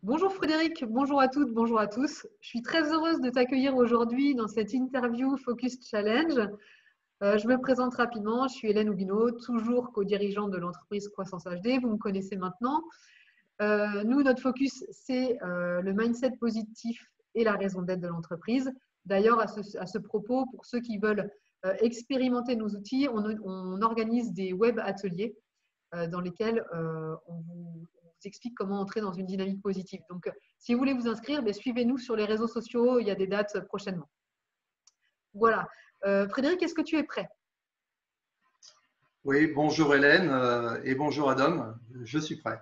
Bonjour Frédéric, bonjour à toutes, bonjour à tous. Je suis très heureuse de t'accueillir aujourd'hui dans cette interview Focus Challenge. Je me présente rapidement, je suis Hélène Houbineau, toujours co-dirigeante de l'entreprise Croissance HD. Vous me connaissez maintenant. Nous, notre focus, c'est le mindset positif et la raison d'être de l'entreprise. D'ailleurs, à ce propos, pour ceux qui veulent expérimenter nos outils, on organise des web ateliers dans lesquels on vous explique comment entrer dans une dynamique positive. Donc, si vous voulez vous inscrire, suivez-nous sur les réseaux sociaux. Il y a des dates prochainement. Voilà. Frédéric, est-ce que tu es prêt? Oui, bonjour Hélène et bonjour Adam. Je suis prêt.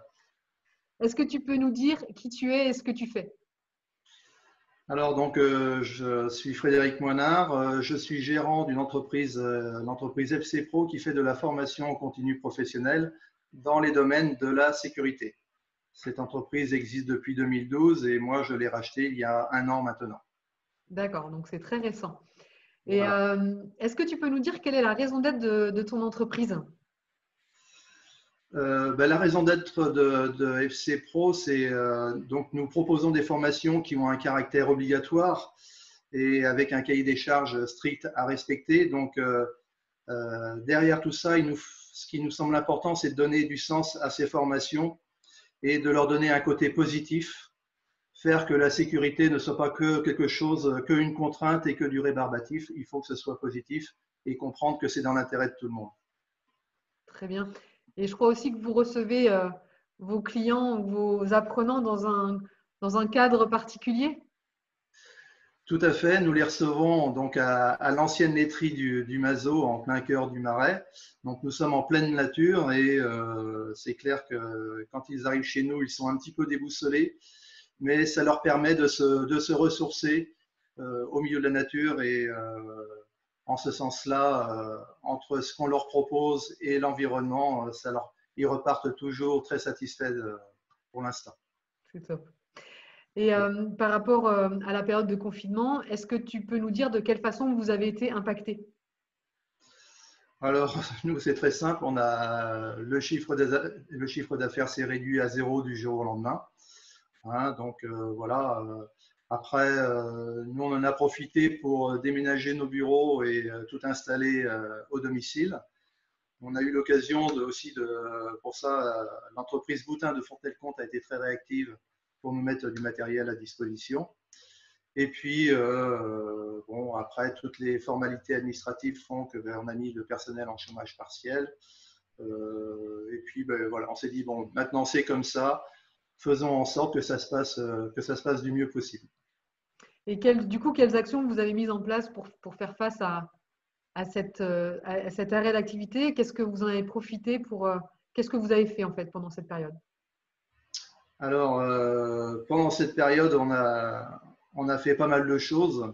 Est-ce que tu peux nous dire qui tu es et ce que tu fais? Alors, je suis Frédéric Moinard. Je suis gérant d'une entreprise, l'entreprise FC Pro, qui fait de la formation en continu professionnel dans les domaines de la sécurité. Cette entreprise existe depuis 2012 et moi, je l'ai rachetée il y a 1 an maintenant. D'accord, donc c'est très récent. Et Voilà. est-ce que tu peux nous dire quelle est la raison d'être de ton entreprise? La raison d'être de FC Pro, c'est donc nous proposons des formations qui ont un caractère obligatoire et avec un cahier des charges strict à respecter. Derrière tout ça, ce qui nous semble important, c'est de donner du sens à ces formations et de leur donner un côté positif, faire que la sécurité ne soit pas que quelque chose, qu'une contrainte et que du rébarbatif. Il faut que ce soit positif et comprendre que c'est dans l'intérêt de tout le monde. Très bien. Et je crois aussi que vous recevez vos clients ou vos apprenants dans un cadre particulier. Tout à fait, nous les recevons donc à l'ancienne laiterie du Mazo, en plein cœur du Marais. Donc nous sommes en pleine nature et c'est clair que quand ils arrivent chez nous, ils sont un petit peu déboussolés, mais ça leur permet de se ressourcer au milieu de la nature et en ce sens-là, entre ce qu'on leur propose et l'environnement, ils repartent toujours très satisfaits pour l'instant. C'est top. Et par rapport à la période de confinement, est-ce que tu peux nous dire de quelle façon vous avez été impacté? Alors, nous, c'est très simple. On a le chiffre d'affaires s'est réduit à zéro du jour au lendemain. Hein, voilà. Après, nous, on en a profité pour déménager nos bureaux et tout installer au domicile. On a eu l'occasion pour ça, l'entreprise Boutin de Fontenay-le-Comte a été très réactive pour nous mettre du matériel à disposition. Et puis, bon, après, toutes les formalités administratives font qu'on a mis le personnel en chômage partiel. Et puis, voilà, on s'est dit, bon, maintenant c'est comme ça, faisons en sorte que ça se passe du mieux possible. Et du coup, quelles actions vous avez mises en place pour faire face à cet arrêt d'activité? Qu'est-ce que vous en avez profité qu'est-ce que vous avez fait en fait pendant cette période? Alors, pendant cette période, on a fait pas mal de choses.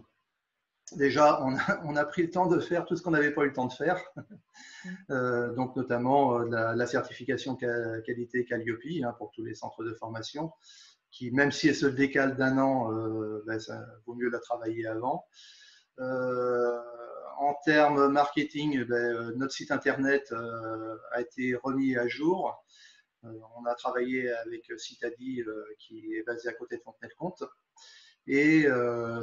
Déjà, on a pris le temps de faire tout ce qu'on n'avait pas eu le temps de faire. Donc notamment la certification qualité Calliope, hein, pour tous les centres de formation, qui même si elle se décale d'1 an, ça vaut mieux la travailler avant. En termes marketing, notre site internet a été remis à jour. On a travaillé avec Citadi, qui est basé à côté de Fontenay-le-Comte, et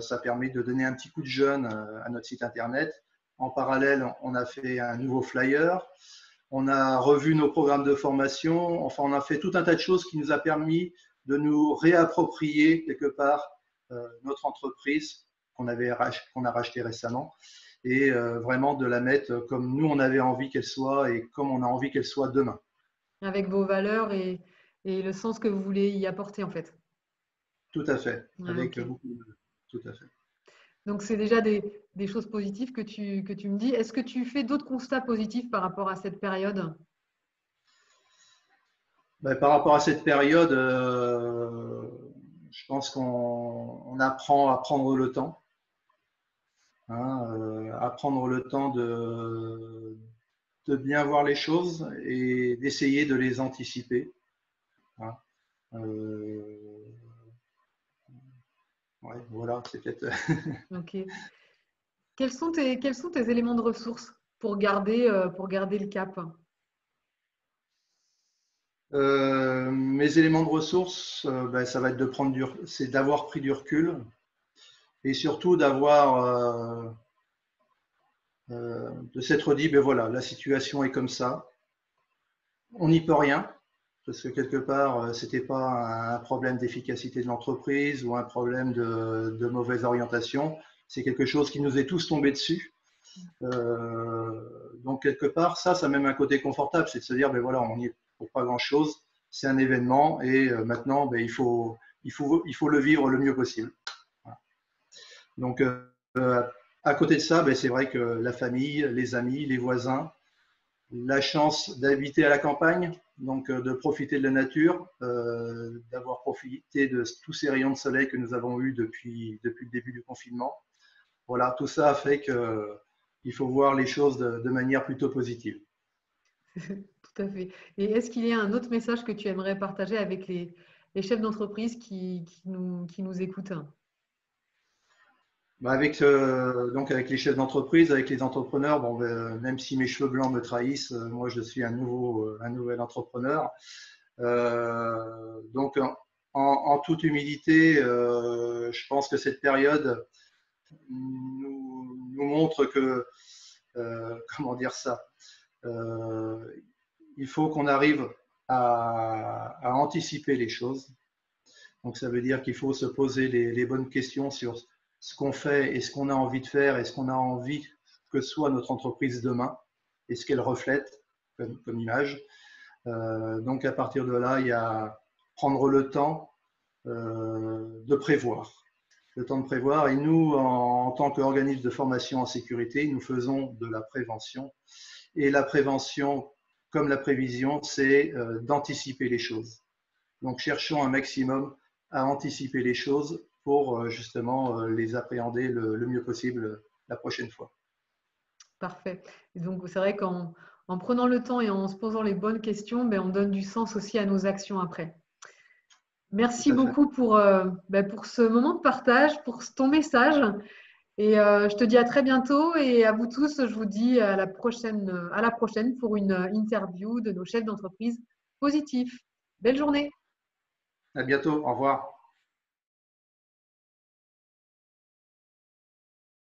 ça permet de donner un petit coup de jeune à notre site internet. En parallèle, on a fait un nouveau flyer, on a revu nos programmes de formation, enfin on a fait tout un tas de choses qui nous a permis de nous réapproprier quelque part notre entreprise qu'on a rachetée récemment et vraiment de la mettre comme nous on avait envie qu'elle soit et comme on a envie qu'elle soit demain. Avec vos valeurs et le sens que vous voulez y apporter en fait. Tout à fait, Ah, avec ok. beaucoup de... Tout à fait. Donc c'est déjà des choses positives que tu me dis. Est-ce que tu fais d'autres constats positifs par rapport à cette période? Par rapport à cette période, je pense qu'on apprend à prendre le temps, hein, à prendre le temps de bien voir les choses et d'essayer de les anticiper. Hein. Euh, ouais, voilà, c'est peut-être. Ok. Quels sont tes éléments de ressources pour garder le cap? Mes mes éléments de ressources, ça va être c'est d'avoir pris du recul et surtout de s'être dit, ben voilà, la situation est comme ça, on n'y peut rien, parce que quelque part, c'était pas un problème d'efficacité de l'entreprise ou un problème de mauvaise orientation, c'est quelque chose qui nous est tous tombé dessus. Donc quelque part, ça a même un côté confortable, c'est de se dire, ben voilà, on n'y est pour pas grand-chose, c'est un événement et maintenant, ben, il faut le vivre le mieux possible. Voilà. Donc à côté de ça, ben, c'est vrai que la famille, les amis, les voisins, la chance d'habiter à la campagne, donc de profiter de la nature, d'avoir profité de tous ces rayons de soleil que nous avons eus depuis le début du confinement. Voilà, tout ça a fait qu'il faut voir les choses de manière plutôt positive. Tout à fait. Et est-ce qu'il y a un autre message que tu aimerais partager avec les chefs d'entreprise qui nous écoutent? Avec les chefs d'entreprise, avec les entrepreneurs, bon, même si mes cheveux blancs me trahissent, moi je suis un nouvel entrepreneur. Donc en toute humilité, je pense que cette période nous montre que, comment dire ça, il faut qu'on arrive à anticiper les choses. Donc ça veut dire qu'il faut se poser les bonnes questions sur ce qu'on fait et ce qu'on a envie de faire et ce qu'on a envie que soit notre entreprise demain et ce qu'elle reflète comme image. Donc à partir de là, il y a prendre le temps de prévoir. Le temps de prévoir. Et nous, en tant qu'organisme de formation en sécurité, nous faisons de la prévention. Et la prévention, comme la prévision, c'est d'anticiper les choses. Donc cherchons un maximum à anticiper les choses pour justement les appréhender le mieux possible la prochaine fois. Parfait. Et donc, c'est vrai qu'en prenant le temps et en se posant les bonnes questions, ben, on donne du sens aussi à nos actions après. Merci beaucoup pour ce moment de partage, pour ton message. Et je te dis à très bientôt. Et à vous tous, je vous dis à la prochaine pour une interview de nos chefs d'entreprise positifs. Belle journée. À bientôt. Au revoir.